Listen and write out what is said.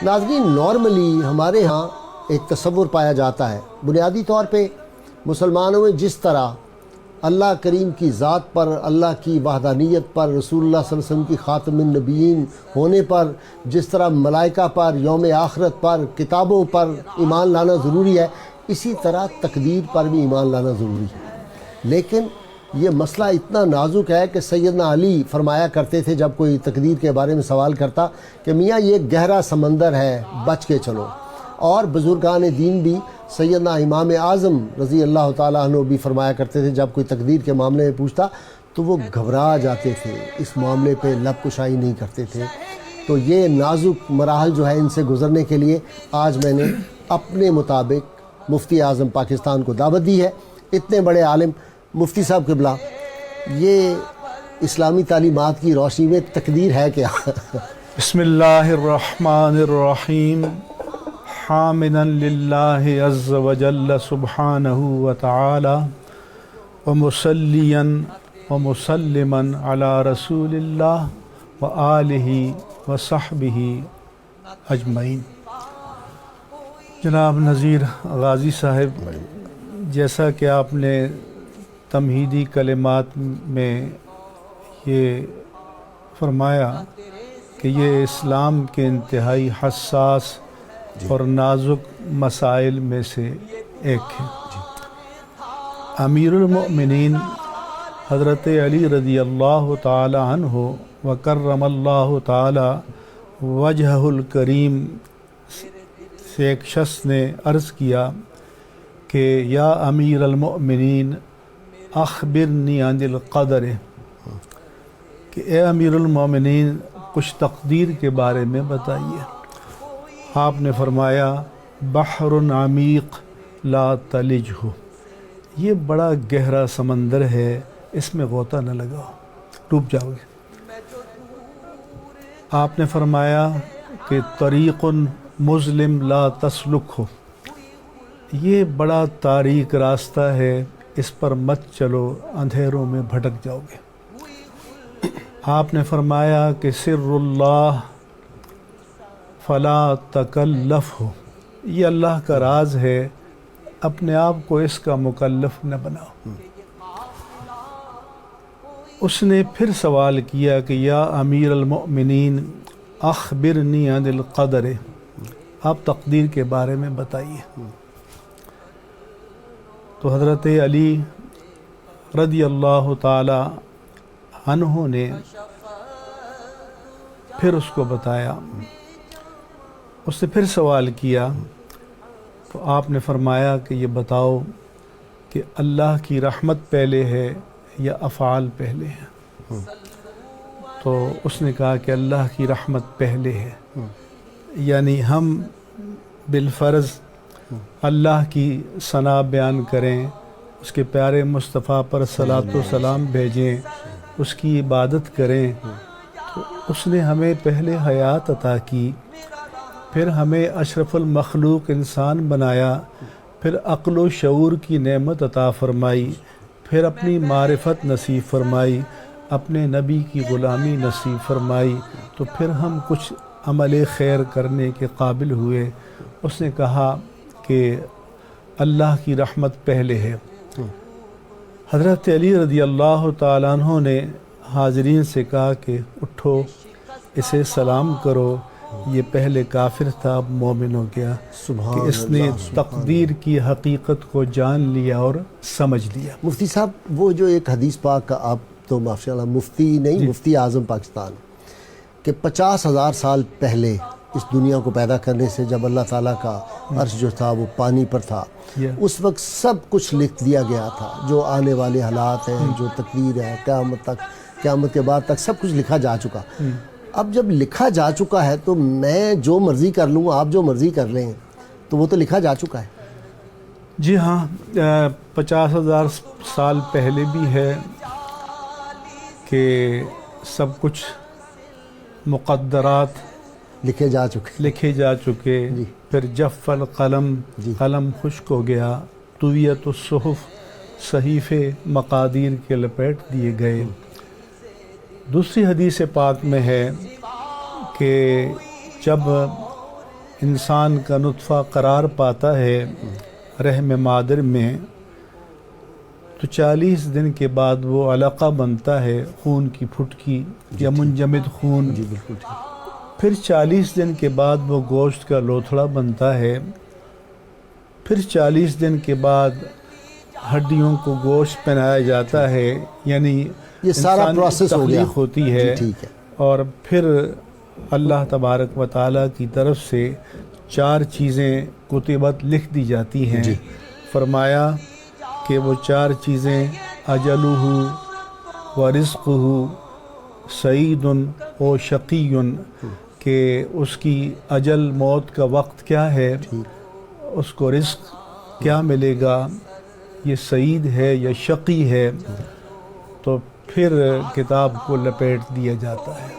ناظرین، نارملی ہمارے ہاں ایک تصور پایا جاتا ہے بنیادی طور پہ مسلمانوں میں، جس طرح اللہ کریم کی ذات پر، اللہ کی وحدانیت پر، رسول اللہ صلی اللہ علیہ وسلم کی خاتم النبیین ہونے پر، جس طرح ملائکہ پر، یوم آخرت پر، کتابوں پر ایمان لانا ضروری ہے، اسی طرح تقدیر پر بھی ایمان لانا ضروری ہے۔ لیکن یہ مسئلہ اتنا نازک ہے کہ سیدنا علی فرمایا کرتے تھے جب کوئی تقدیر کے بارے میں سوال کرتا کہ میاں یہ گہرا سمندر ہے، بچ کے چلو۔ اور بزرگان دین بھی، سیدنا امام اعظم رضی اللہ تعالیٰ عنہ بھی فرمایا کرتے تھے جب کوئی تقدیر کے معاملے میں پوچھتا تو وہ گھبرا جاتے تھے، اس معاملے پہ لب کشائی نہیں کرتے تھے۔ تو یہ نازک مراحل جو ہے ان سے گزرنے کے لیے آج میں نے اپنے مطابق مفتی اعظم پاکستان کو دعوت دی ہے۔ اتنے بڑے عالم مفتی صاحب قبلہ، یہ اسلامی تعلیمات کی روشنی میں تقدیر ہے کیا؟ بسم اللہ الرحمن الرحیم، حامدا للہ عز وجل سبحانہ وتعالی ومصلیا ومسلما علی رسول اللہ وآلہ وصحبہ اجمعین۔ جناب نذیر غازی صاحب، جیسا کہ آپ نے تمہیدی کلمات میں یہ فرمایا کہ یہ اسلام کے انتہائی حساس اور نازک مسائل میں سے ایک ہے۔ امیر المؤمنین حضرت علی رضی اللہ تعالی عنہ وکرم اللہ تعالی وجہہ الکریم سے ایک شخص نے عرض کیا کہ یا امیر المؤمنین اخبرنی عن القدر، کہ اے امیر المؤمنین کچھ تقدیر کے بارے میں بتائیے۔ آپ نے فرمایا بحر عمیق لا تلجہ، یہ بڑا گہرا سمندر ہے، اس میں غوطہ نہ لگاؤ، ڈوب جاؤ گے۔ آپ نے فرمایا کہ طریق مظلم لا تسلکہ، یہ بڑا تاریک راستہ ہے، اس پر مت چلو، اندھیروں میں بھٹک جاؤ گے۔ آپ نے فرمایا کہ سر اللہ فلا تکلفہ، یہ اللہ کا راز ہے، اپنے آپ کو اس کا مکلف نہ بناؤ۔ اس نے پھر سوال کیا کہ یا امیر المؤمنین اخبرنی عن القدر، آپ تقدیر کے بارے میں بتائیے۔ تو حضرت علی رضی اللہ تعالی عنہ نے پھر اس کو بتایا۔ اس نے پھر سوال کیا تو آپ نے فرمایا کہ یہ بتاؤ کہ اللہ کی رحمت پہلے ہے یا افعال پہلے ہیں؟ تو اس نے کہا کہ اللہ کی رحمت پہلے ہے، یعنی ہم بالفرض اللہ کی ثنا بیان کریں، اس کے پیارے مصطفیٰ پر صلاۃ و سلام بھیجیں، اس کی عبادت کریں، تو اس نے ہمیں پہلے حیات عطا کی، پھر ہمیں اشرف المخلوق انسان بنایا، پھر عقل و شعور کی نعمت عطا فرمائی، پھر اپنی معرفت نصیب فرمائی، اپنے نبی کی غلامی نصیب فرمائی، تو پھر ہم کچھ عمل خیر کرنے کے قابل ہوئے۔ اس نے کہا کہ اللہ کی رحمت پہلے ہے۔ حضرت علی رضی اللہ تعالیٰ عنہ نے حاضرین سے کہا کہ اٹھو، اسے سلام کرو، یہ پہلے کافر تھا، اب مومن ہو گیا، کہ اس نے تقدیر کی حقیقت کو جان لیا اور سمجھ لیا۔ مفتی صاحب، وہ جو ایک حدیث پاک کا، آپ تو ماشاءاللہ مفتی نہیں، مفتی اعظم پاکستان، کہ 50,000 سال پہلے اس دنیا کو پیدا کرنے سے جب اللہ تعالیٰ کا عرش جو تھا وہ پانی پر تھا، اس وقت سب کچھ لکھ دیا گیا تھا، جو آنے والے حالات ہیں، جو تقدیر ہے، قیامت تک، قیامت کے بعد تک سب کچھ لکھا جا چکا۔ اب جب لکھا جا چکا ہے تو میں جو مرضی کر لوں، آپ جو مرضی کر لیں، تو وہ تو لکھا جا چکا ہے۔ جی ہاں، 50,000 سال پہلے بھی ہے کہ سب کچھ مقدرات لکھے جا چکے جی۔ پھر جف القلم، قلم خشک ہو گیا، طویت الصحف، صحیفے مقادیر کے لپیٹ دیے گئے۔ دوسری حدیث پاک میں ہے کہ جب انسان کا نطفہ قرار پاتا ہے رحم مادر میں تو 40 دن کے بعد وہ علقہ بنتا ہے، خون کی پھٹکی یا منجمد خون. جی بالکل ٹھیک. پھر 40 دن کے بعد وہ گوشت کا لوتھڑا بنتا ہے. پھر 40 دن کے بعد ہڈیوں کو گوشت پہنایا جاتا ہے، یعنی یہ سارا انسان کی پروسیس ہو گیا. تخلیق ہوتی ہے. جی ٹھیک ہے. اور پھر اللہ تبارک و تعالیٰ کی طرف سے 4 چیزیں کتبت لکھ دی جاتی ہیں. جی. فرمایا کہ وہ 4 چیزیں اجلہ و رزقہ سعید و شقی، کہ اس کی اجل موت کا وقت کیا ہے، اس کو رزق کیا ملے گا، یہ سعید ہے یا شقی ہے. تو پھر کتاب کو لپیٹ دیا جاتا ہے.